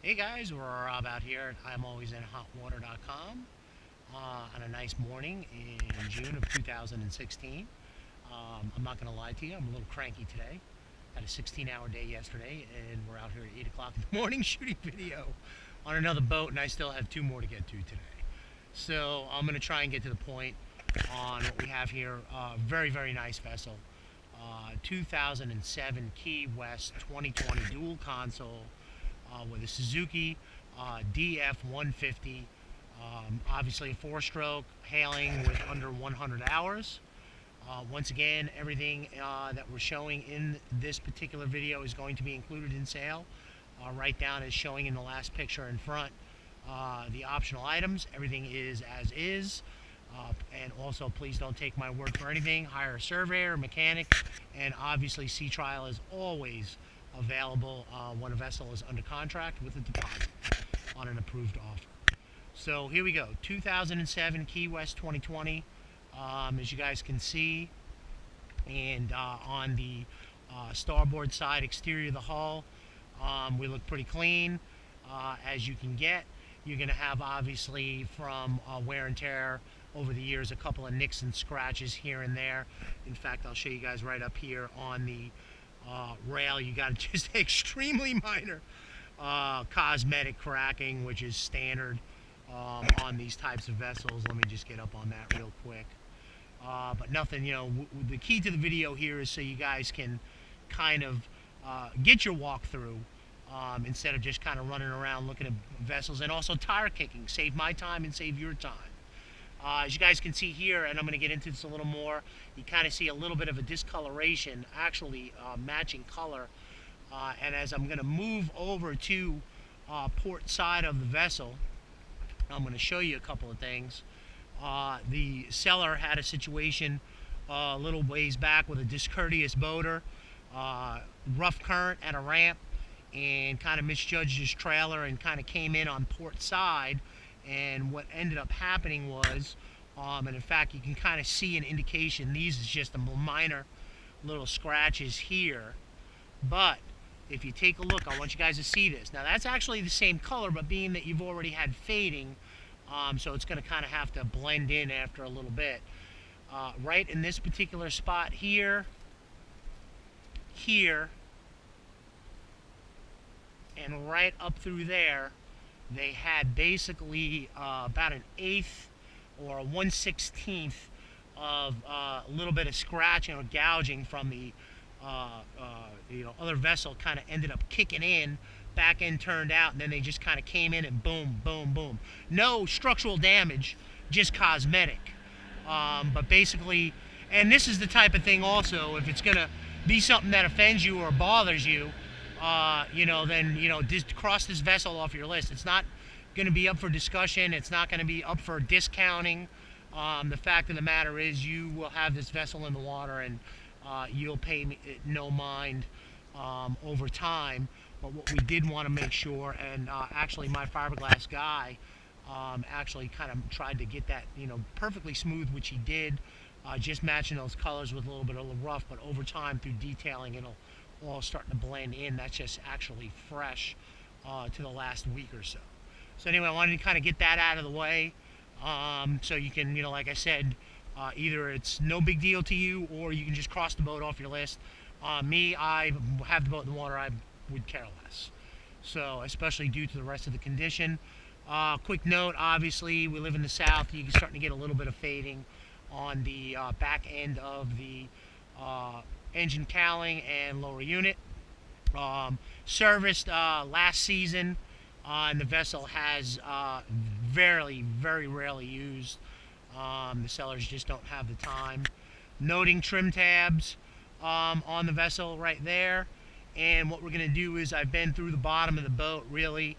Hey guys, we're Rob out here at ImAlwaysInHotWater.com on a nice morning in June of 2016. I'm not going to lie to you, I'm a little cranky today. Had a 16-hour day yesterday, and we're out here at 8 o'clock in the morning shooting video on another boat, and I still have two more to get to today. So I'm going to try and get to the point on what we have here. Very, very nice vessel. 2007 Key West 2020 dual console with a Suzuki DF150. Obviously a four-stroke, hailing with under 100 hours. Once again, everything that we're showing in this particular video is going to be included in sale. Right down as showing in the last picture in front. The optional items, everything is as is. And also, please don't take my word for anything. Hire a surveyor, mechanic, and obviously sea trial is always available when a vessel is under contract with a deposit on an approved offer. So here we go, 2007 Key West 2020, as you guys can see, and on the starboard side exterior of the hull, we look pretty clean as you can get. You're going to have, obviously, from wear and tear over the years, a couple of nicks and scratches here and there. In fact, I'll show you guys right up here on the rail. You got just extremely minor cosmetic cracking, which is standard on these types of vessels. Let me just get up on that real quick. But nothing, the key to the video here is so you guys can kind of get your walkthrough instead of just kind of running around looking at vessels, and also tire kicking. Save my time and save your time. As you guys can see here, and I'm going to get into this a little more, you kind of see a little bit of a discoloration, actually matching color. And as I'm going to move over to port side of the vessel, I'm going to show you a couple of things. The seller had a situation a little ways back with a discourteous boater, rough current at a ramp, and kind of misjudged his trailer and kind of came in on port side. And what ended up happening was, and in fact you can kind of see an indication, these is just a minor little scratches here, but if you take a look, I want you guys to see this. Now that's actually the same color, but being that you've already had fading, so it's going to kind of have to blend in after a little bit. Right in this particular spot here, and right up through there, they had basically about an eighth or a 1/16 of a little bit of scratching or gouging from the other vessel. Kind of ended up kicking in, back end turned out, and then they just kind of came in and boom, boom, boom. No structural damage, just cosmetic. But basically, and this is the type of thing also, if it's going to be something that offends you or bothers you, then just cross this vessel off your list. It's not going to be up for discussion. It's not going to be up for discounting. The fact of the matter is, you will have this vessel in the water, and you'll pay me no mind over time. But what we did want to make sure, and actually my fiberglass guy actually kind of tried to get that perfectly smooth, which he did, just matching those colors with a little bit of rough. But over time, through detailing, it'll all starting to blend in. That's just actually fresh to the last week or so. So anyway, I wanted to kind of get that out of the way, so you can, like I said, either it's no big deal to you, or you can just cross the boat off your list. Me, I have the boat in the water, I would care less. So, especially due to the rest of the condition. Quick note, obviously, we live in the South. You're starting to get a little bit of fading on the back end of the engine cowling and lower unit. Serviced last season, and the vessel has very, very rarely used. The sellers just don't have the time. Noting trim tabs on the vessel right there. And what we're going to do is, I've been through the bottom of the boat, really,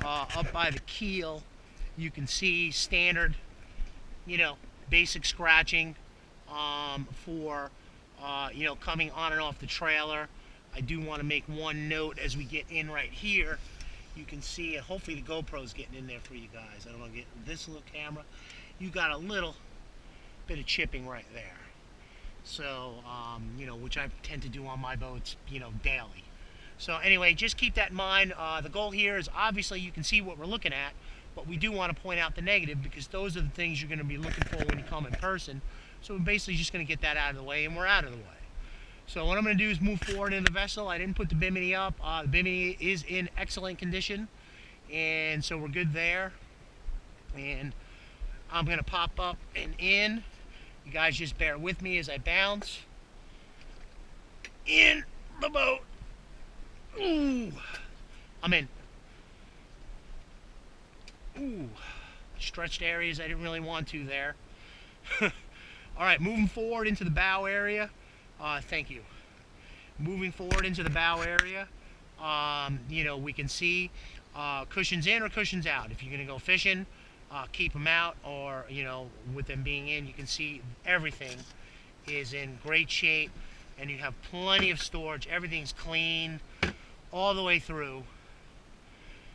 up by the keel. You can see standard, basic scratching for coming on and off the trailer. I do want to make one note as we get in right here. You can see, and hopefully the GoPro's getting in there for you guys. I don't want to get this little camera. You got a little bit of chipping right there. So, which I tend to do on my boats, daily. So anyway, just keep that in mind. The goal here is obviously you can see what we're looking at, but we do want to point out the negative because those are the things you're going to be looking for when you come in person. So we're basically just going to get that out of the way, and we're out of the way. So what I'm going to do is move forward in the vessel. I didn't put the bimini up. The bimini is in excellent condition, and so we're good there. And I'm going to pop up and in. You guys just bear with me as I bounce in the boat. Ooh, I'm in. Ooh, stretched areas I didn't really want to there. All right, moving forward into the bow area. Thank you. Moving forward into the bow area, you know, we can see cushions in or cushions out. If you're going to go fishing, keep them out, or, you know, with them being in, you can see everything is in great shape, and you have plenty of storage. Everything's clean all the way through.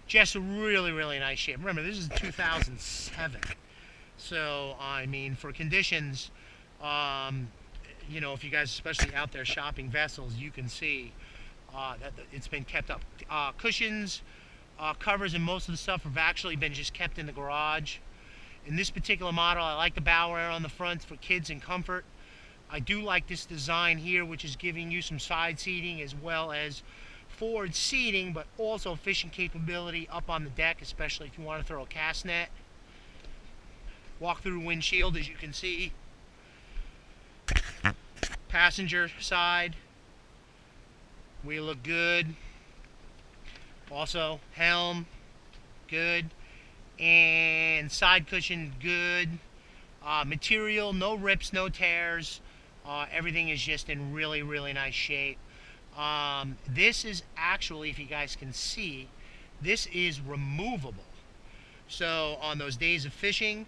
Just really, really nice shape. Remember, this is 2007. So, I mean, for conditions, you know, if you guys, especially out there shopping vessels, you can see that it's been kept up. Cushions, covers, and most of the stuff have actually been just kept in the garage. In this particular model, I like the bow rail on the front for kids and comfort. I do like this design here, which is giving you some side seating as well as forward seating, but also fishing capability up on the deck, especially if you want to throw a cast net. Walk through windshield, as you can see. Passenger side, we look good. Also, helm, good. And side cushion, good. Material, no rips, no tears. Everything is just in really, really nice shape. This is actually, if you guys can see, this is removable. So on those days of fishing,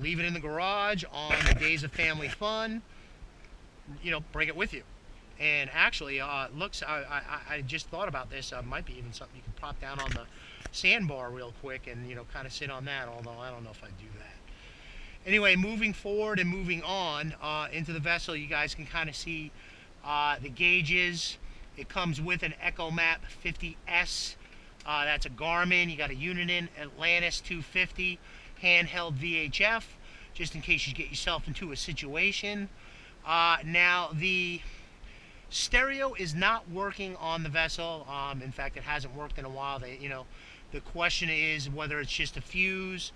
leave it in the garage. On the days of family fun, you know, bring it with you. And actually, looks, I just thought about this. Might be even something you can pop down on the sandbar real quick and, you know, kind of sit on that, although I don't know if I'd do that. Anyway, moving forward and moving on into the vessel, you guys can kind of see the gauges. It comes with an EchoMap 50S. That's a Garmin. You got a Uniden Atlantis 250 handheld VHF, just in case you get yourself into a situation. Now, the stereo is not working on the vessel. In fact, it hasn't worked in a while. You know, the question is whether it's just a fuse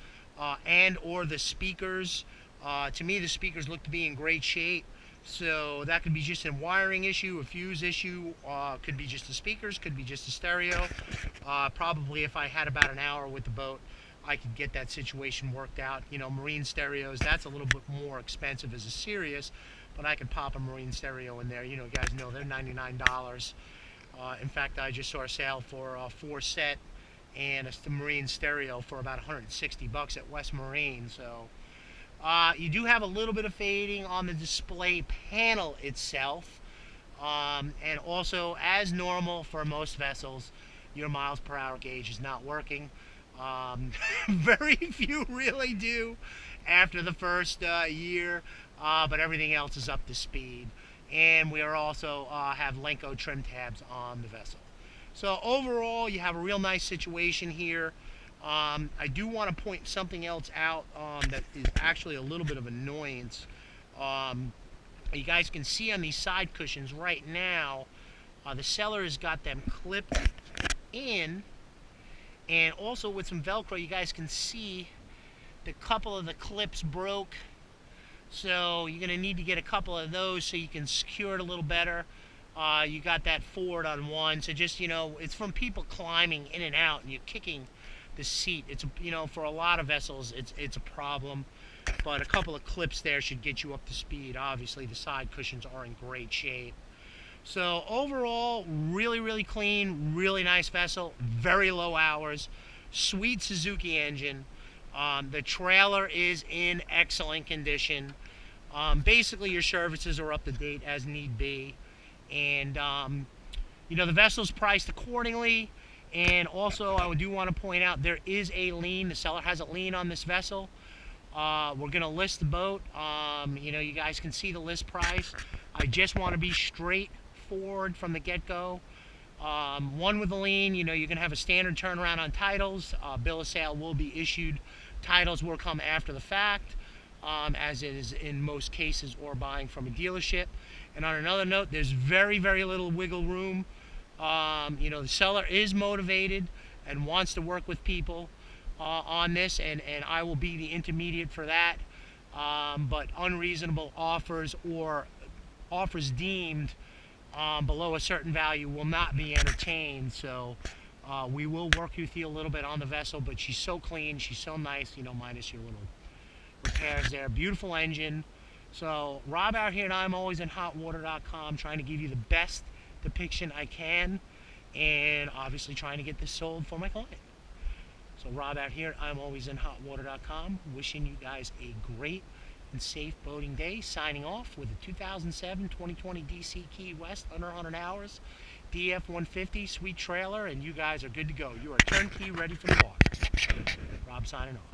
and or the speakers. To me, the speakers look to be in great shape. So that could be just a wiring issue, a fuse issue, could be just the speakers, could be just a stereo. Probably if I had about an hour with the boat, I could get that situation worked out. You know, marine stereos, that's a little bit more expensive as a Sirius, but I could pop a marine stereo in there. You know, you guys know they're $99. In fact, I just saw a sale for a 4-set and a marine stereo for about 160 bucks at West Marine. So you do have a little bit of fading on the display panel itself, and also, as normal for most vessels, your miles per hour gauge is not working. Very few really do after the first year, but everything else is up to speed. And we are also have Lenco trim tabs on the vessel. So overall, you have a real nice situation here. I do want to point something else out that is actually a little bit of annoyance. You guys can see on these side cushions right now, the seller has got them clipped in, and also with some Velcro, you guys can see the couple of the clips broke. So you're going to need to get a couple of those so you can secure it a little better. You got that forward on one, so just, you know, it's from people climbing in and out and you're kicking the seat. It's, you know, for a lot of vessels it's a problem, but a couple of clips there should get you up to speed. Obviously the side cushions are in great shape. So overall, really, really clean, really nice vessel, very low hours, sweet Suzuki engine. The trailer is in excellent condition. Basically your services are up to date as need be, and you know, the vessel's priced accordingly. And also, I do want to point out, there is a lien. The seller has a lien on this vessel. We're going to list the boat. You know, you guys can see the list price. I just want to be straightforward from the get-go. One with a lien, you know, you're going to have a standard turnaround on titles. Bill of sale will be issued. Titles will come after the fact, as it is in most cases, or buying from a dealership. And on another note, there's very, very little wiggle room. You know, the seller is motivated and wants to work with people on this, and I will be the intermediate for that. But unreasonable offers or offers deemed below a certain value will not be entertained. So we will work with you a little bit on the vessel, but she's so clean, she's so nice, you know, minus your little repairs there. Beautiful engine. So Rob out here at ImAlwaysInHotWater.com, trying to give you the best depiction I can, and obviously trying to get this sold for my client. So Rob out here at ImAlwaysInHotWater.com, wishing you guys a great and safe boating day, signing off with a 2007-2020 DC Key West under 100 hours DF 150 sweet trailer, and you guys are good to go. You are turnkey, ready for the water. Rob signing off.